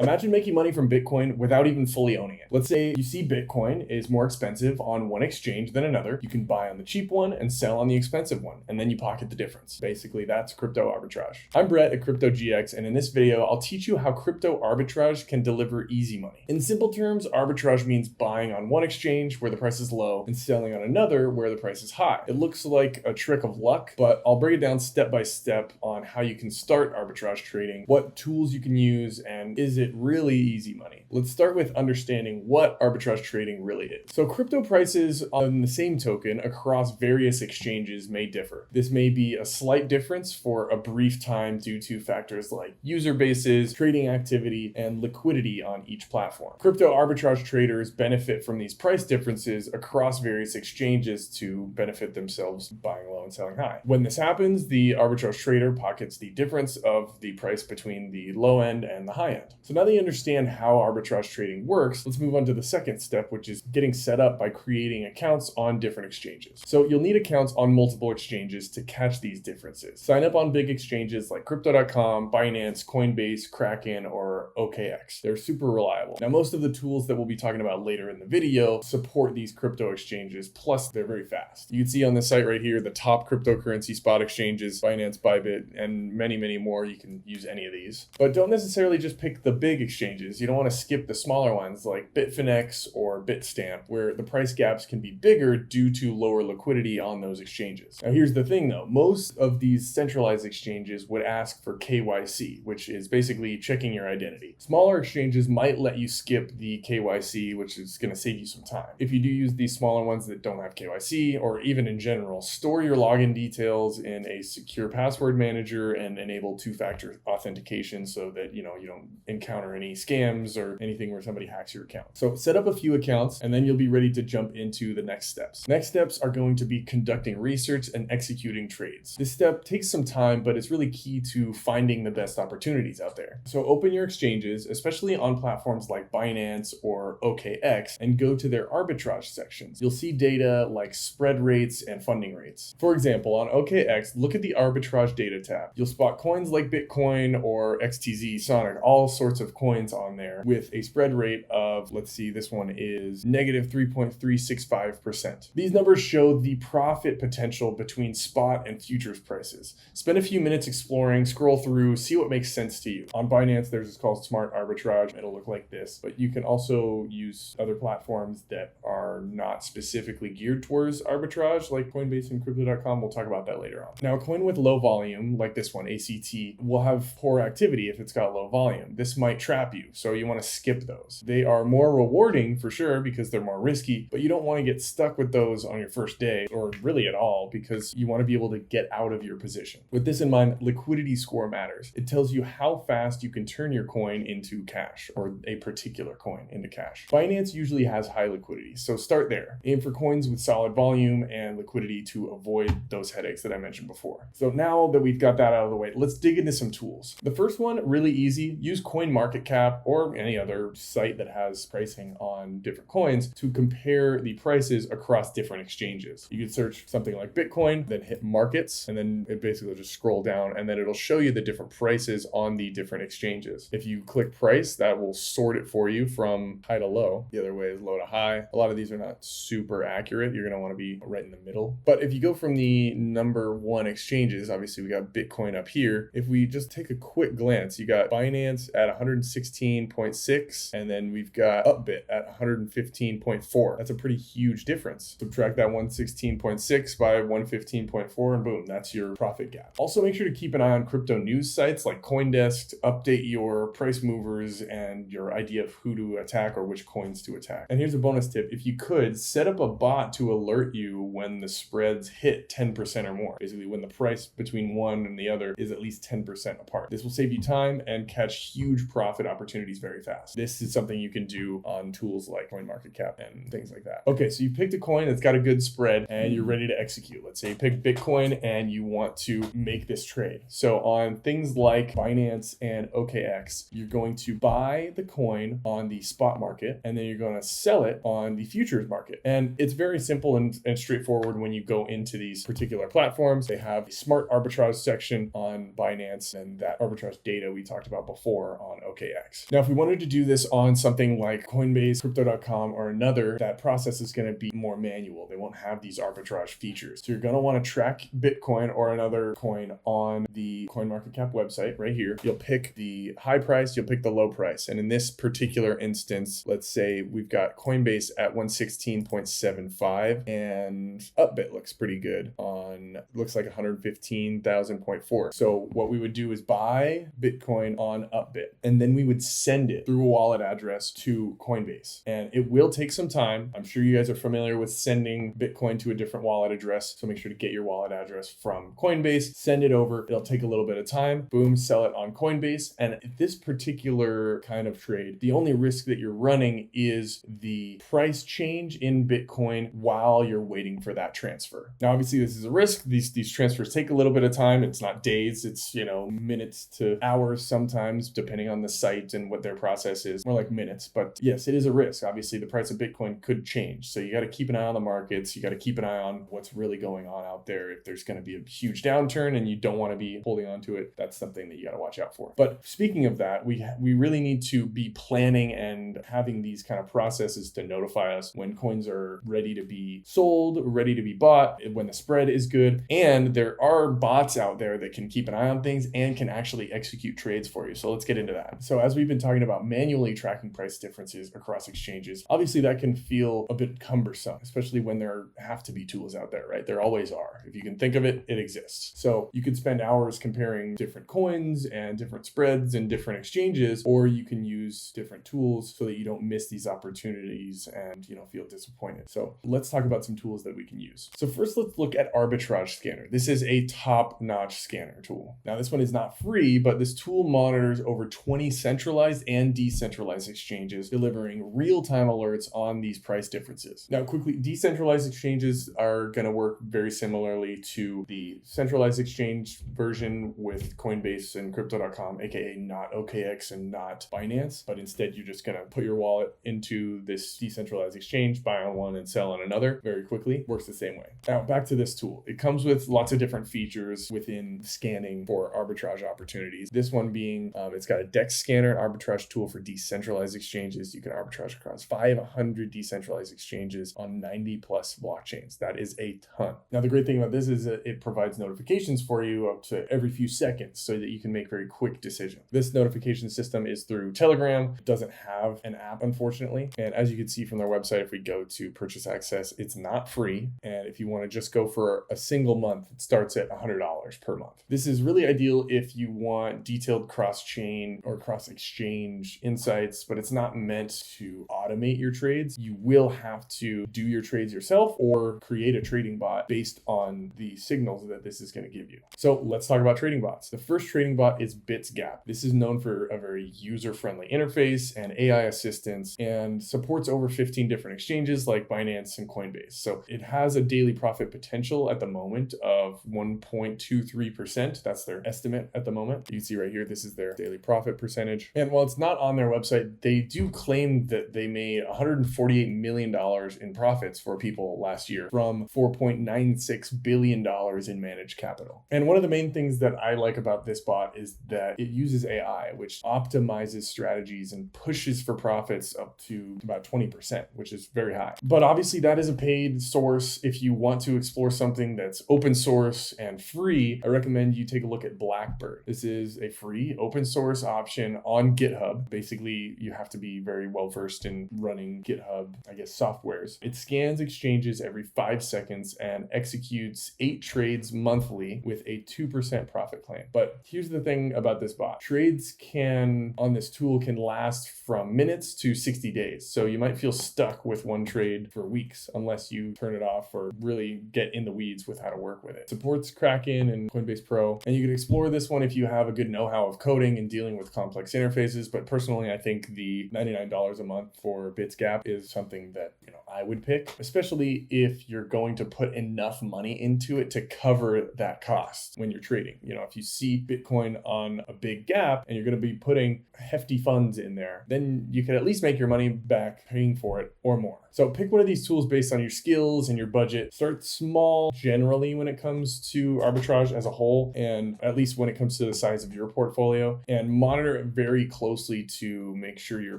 Imagine making money from Bitcoin without even fully owning it. Let's say you see Bitcoin is more expensive on one exchange than another. You can buy on the cheap one and sell on the expensive one, and then you pocket the difference. Basically, that's crypto arbitrage. I'm Brett at CryptoGX, and in this video, I'll teach you how crypto arbitrage can deliver easy money. In simple terms, arbitrage means buying on one exchange where the price is low and selling on another where the price is high. It looks like a trick of luck, but I'll break it down step by step on how you can start arbitrage trading, what tools you can use, and is it really easy money. Let's start with understanding what arbitrage trading really is. So crypto prices on the same token across various exchanges may differ. This may be a slight difference for a brief time due to factors like user bases, trading activity, and liquidity on each platform. Crypto arbitrage traders benefit from these price differences across various exchanges to benefit themselves buying low and selling high. When this happens, the arbitrage trader pockets the difference of the price between the low end and the high end. So now that you understand how arbitrage trading works, let's move on to the second step, which is getting set up by creating accounts on different exchanges. So you'll need accounts on multiple exchanges to catch these differences. Sign up on big exchanges like Crypto.com, Binance, Coinbase, Kraken, or OKX. They're super reliable. Now, most of the tools that we'll be talking about later in the video support these crypto exchanges, plus they're very fast. You can see on this site right here, the top cryptocurrency spot exchanges, Binance, Bybit, and many, many more. You can use any of these. But don't necessarily just pick the big exchanges. You don't want to skip the smaller ones like Bitfinex or Bitsgap, where the price gaps can be bigger due to lower liquidity on those exchanges. Now, here's the thing though, most of these centralized exchanges would ask for KYC, which is basically checking your identity. Smaller exchanges might let you skip the KYC, which is going to save you some time. If you do use these smaller ones that don't have KYC, or even in general, store your login details in a secure password manager and enable two-factor authentication so that you don't encounter any scams or anything where somebody hacks your account. So set up a few accounts and then you'll be ready to jump into the next steps. Next steps are going to be conducting research and executing trades. This step takes some time, but it's really key to finding the best opportunities out there. So open your exchanges, especially on platforms like Binance or OKX, and go to their arbitrage sections. You'll see data like spread rates and funding rates. For example, on OKX, look at the arbitrage data tab. You'll spot coins like Bitcoin or XTZ, Sonic, all sorts of coins on there with a spread rate of, let's see, this one is negative 3.365%. These numbers show the profit potential between spot and futures prices. Spend a few minutes exploring, scroll through, see what makes sense to you. On Binance, there's this called Smart Arbitrage. It'll look like this, but you can also use other platforms that are not specifically geared towards arbitrage, like Coinbase and Crypto.com. We'll talk about that later on. Now, a coin with low volume, like this one, ACT, will have poor activity if it's got low volume. This might trap you, so you want to skip those. They are more rewarding for sure because they're more risky, but you don't want to get stuck with those on your first day or really at all because you want to be able to get out of your position. With this in mind, liquidity score matters. It tells you how fast you can turn your coin into cash or a particular coin into cash. Binance usually has high liquidity, so start there. Aim for coins with solid volume and liquidity to avoid those headaches that I mentioned before. So now that we've got that out of the way, let's dig into some tools. The first one, really easy, use CoinMarketCap or any other site that has pricing on different coins to compare the prices across different exchanges. You can search something like Bitcoin, then hit markets, and then it basically will just scroll down and then it'll show you the different prices on the different exchanges. If you click price, that will sort it for you from high to low. The other way is low to high. A lot of these are not super accurate. You're going to want to be right in the middle. But if you go from the number one exchanges, obviously we got Bitcoin up here. If we just take a quick glance, you got Binance at 116.6, and then we've got Upbit at 115.4. That's a pretty huge difference. Subtract that 116.6 by 115.4 and boom, that's your profit gap. Also, make sure to keep an eye on crypto news sites like CoinDesk to update your price movers and your idea of who to attack or which coins to attack. And here's a bonus tip. If you could, set up a bot to alert you when the spreads hit 10% or more. Basically, when the price between one and the other is at least 10% apart. This will save you time and catch huge profit opportunities very fast. This is something you can do on tools like CoinMarketCap and things like that. Okay, so you picked a coin that's got a good spread and you're ready to execute. Let's say you pick Bitcoin and you want to make this trade. So on things like Binance and OKX, you're going to buy the coin on the spot market and then you're going to sell it on the futures market. And it's very simple and straightforward when you go into these particular platforms. They have a smart arbitrage section on Binance and that arbitrage data we talked about before on OKX. Now, if we wanted to do this on something like Coinbase, Crypto.com, or another, that process is going to be more manual. They won't have these arbitrage features. So you're going to want to track Bitcoin or another coin on the CoinMarketCap website right here. You'll pick the high price, you'll pick the low price. And in this particular instance, let's say we've got Coinbase at 116.75 and Upbit looks pretty good on, looks like 115,000.4. So what we would do is buy Bitcoin on Upbit, and then we would send it through a wallet address to Coinbase. And it will take some time. I'm sure you guys are familiar with sending Bitcoin to a different wallet address. So make sure to get your wallet address from Coinbase, send it over. It'll take a little bit of time. Boom, sell it on Coinbase. And this particular kind of trade, the only risk that you're running is the price change in Bitcoin while you're waiting for that transfer. Now, obviously, this is a risk. These transfers take a little bit of time. It's not days, it's, minutes to hours sometimes, depending on the site and what their process is. More like minutes. But yes, it is a risk. Obviously, the price of Bitcoin could change. So you got to keep an eye on the markets. You got to keep an eye on what's really going on out there. If there's going to be a huge downturn and you don't want to be holding on to it, that's something that you got to watch out for. But speaking of that, we really need to be planning and having these kind of processes to notify us when coins are ready to be sold, ready to be bought, when the spread is good. And there are bots out there that can keep an eye on things and can actually execute trades for you. So let's get into that. So as we've been talking about manually tracking price differences across exchanges, obviously that can feel a bit cumbersome, especially when there have to be tools out there, right? There always are. If you can think of it, it exists. So you could spend hours comparing different coins and different spreads and different exchanges, or you can use different tools so that you don't miss these opportunities and feel disappointed. So let's talk about some tools that we can use. So first, let's look at ArbitrageScanner. This is a top-notch scanner tool. Now, this one is not free, but this tool monitors over 20 centralized and decentralized exchanges, delivering real-time alerts on these price differences. Now, quickly, decentralized exchanges are going to work very similarly to the centralized exchange version with Coinbase and Crypto.com, aka not OKX and not Binance, but instead you're just going to put your wallet into this decentralized exchange, buy on one and sell on another very quickly. Works the same way. Now, back to this tool. It comes with lots of different features within scanning for arbitrage opportunities. This one being, it's got a DEX scanner, an arbitrage tool for decentralized exchanges. You can arbitrage across 500 decentralized exchanges on 90 plus blockchains. That is a ton. Now, the great thing about this is that it provides notifications for you up to every few seconds so that you can make very quick decisions. This notification system is through Telegram. It doesn't have an app, unfortunately. And as you can see from their website, if we go to purchase access, it's not free. And if you want to just go for a single month, it starts at $100 per month. This is really ideal if you want detailed cross-chain or cross-exchange insights, but it's not meant to automate your trades. You will have to do your trades yourself or create a trading bot based on the signals that this is going to give you. So let's talk about trading bots. The first trading bot is Bitsgap. This is known for a very user-friendly interface and AI assistance and supports over 15 different exchanges like Binance and Coinbase. So it has a daily profit potential at the moment of 1.23%. That's their estimate at the moment. You can see right here, this is their daily profit percentage. And while it's not on their website, they do claim that they made $148 million in profits for people last year from $4.96 billion in managed capital. And one of the main things that I like about this bot is that it uses AI, which optimizes strategies and pushes for profits up to about 20%, which is very high. But obviously that is a paid source. If you want to explore something that's open source and free, I recommend you take a look at Blackbird. This is a free open source option on GitHub. Basically, you have to be very well versed in running GitHub, softwares. It scans exchanges every 5 seconds and executes 8 trades monthly with a 2% profit claim. But here's the thing about this bot. Trades on this tool can last from minutes to 60 days. So you might feel stuck with one trade for weeks unless you turn it off or really get in the weeds with how to work with it. It supports Kraken and Coinbase Pro, and you can explore this one if you have a good know-how of coding and dealing with complex interfaces. But personally, I think the $99 a month for Bitsgap is something that I would pick, especially if you're going to put enough money into it to cover that cost when you're trading. If you see Bitcoin on a big gap and you're going to be putting hefty funds in there, then you can at least make your money back paying for it or more. So pick one of these tools based on your skills and your budget. Start small generally when it comes to arbitrage as a whole, and at least when it comes to the size of your portfolio, and monitor monitor very closely to make sure your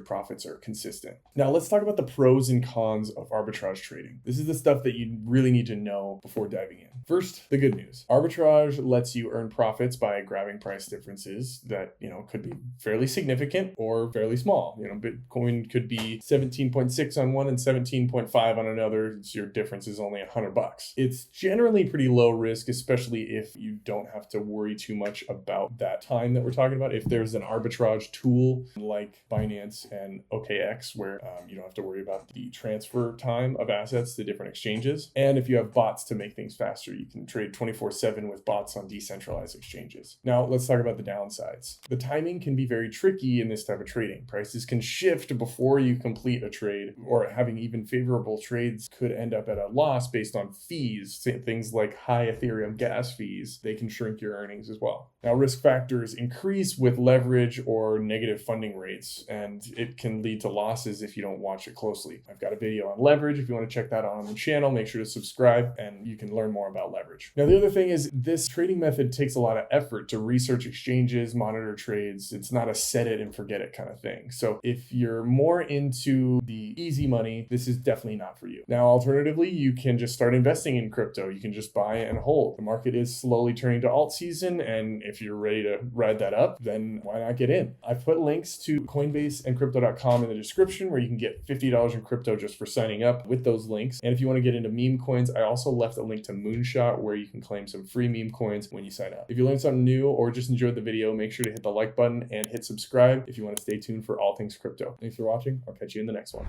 profits are consistent. Now let's talk about the pros and cons of arbitrage trading. This is the stuff that you really need to know before diving in. First, the good news. Arbitrage lets you earn profits by grabbing price differences that, could be fairly significant or fairly small. Bitcoin could be 17.6 on one and 17.5 on another. So your difference is only $100. It's generally pretty low risk, especially if you don't have to worry too much about that time that we're talking about. If there's an arbitrage tool like Binance and OKX where you don't have to worry about the transfer time of assets to different exchanges. And if you have bots to make things faster, you can trade 24/7 with bots on decentralized exchanges. Now let's talk about the downsides. The timing can be very tricky in this type of trading. Prices can shift before you complete a trade, or having even favorable trades could end up at a loss based on fees. Things like high Ethereum gas fees, they can shrink your earnings as well. Now risk factors increase with leverage or negative funding rates, and it can lead to losses if you don't watch it closely. I've got a video on leverage. If you want to check that out on the channel, make sure to subscribe and you can learn more about leverage. Now, the other thing is this trading method takes a lot of effort to research exchanges, monitor trades. It's not a set it and forget it kind of thing. So if you're more into the easy money, this is definitely not for you. Now, alternatively, you can just start investing in crypto. You can just buy and hold. The market is slowly turning to alt season, and if you're ready to ride that up, then why not get in? I've put links to Coinbase and crypto.com in the description where you can get $50 in crypto just for signing up with those links. And if you want to get into meme coins, I also left a link to MoonShot where you can claim some free meme coins when you sign up. If you learned something new or just enjoyed the video, make sure to hit the like button and hit subscribe if you want to stay tuned for all things crypto. Thanks for watching. I'll catch you in the next one.